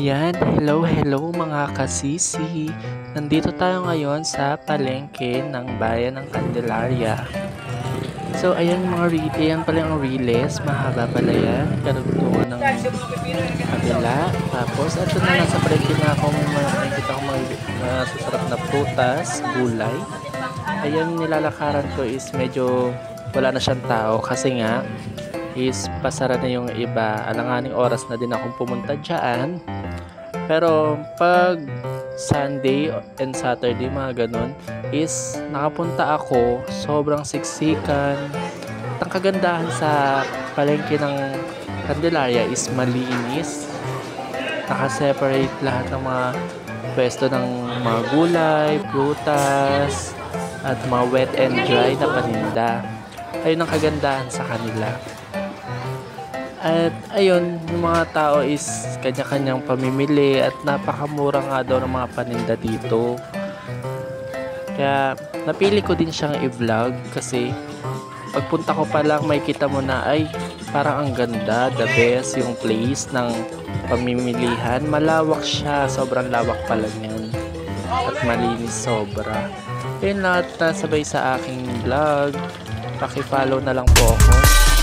Ayan, hello mga kasisi. Nandito tayo ngayon sa palengke ng bayan ng Candelaria. So, ayan mga ayan pala yung riles. Mahaba pala yan. Karugtungan ng kabila. Tapos, ito na nasa palengke na ako. Makikita ko mga masasarap na prutas, gulay. Ayan, nilalakaran ko is medyo wala na siyang tao kasi nga is pasara na yung iba. Alanganing oras na din akong pumunta dyan. Pero pag Sunday and Saturday mga ganun is nakapunta ako, sobrang siksikan. Ang kagandahan sa palengke ng Candelaria is malinis. Nakaseparate lahat ng mga pwesto ng mga gulay, prutas, at mga wet and dry na paninda. Ayun ang kagandahan sa kanila. At ayun, yung mga tao is kanya-kanyang pamimili at napakamura nga daw ng mga paninda dito. Kaya napili ko din siyang i-vlog kasi pagpunta ko pa lang may kita mo na ay parang ang ganda, the best yung place ng pamimilihan. Malawak siya, sobrang lawak pala niyan at malinis sobra. Ayun lahat na sabay sa aking vlog. Paki-follow na lang po ako.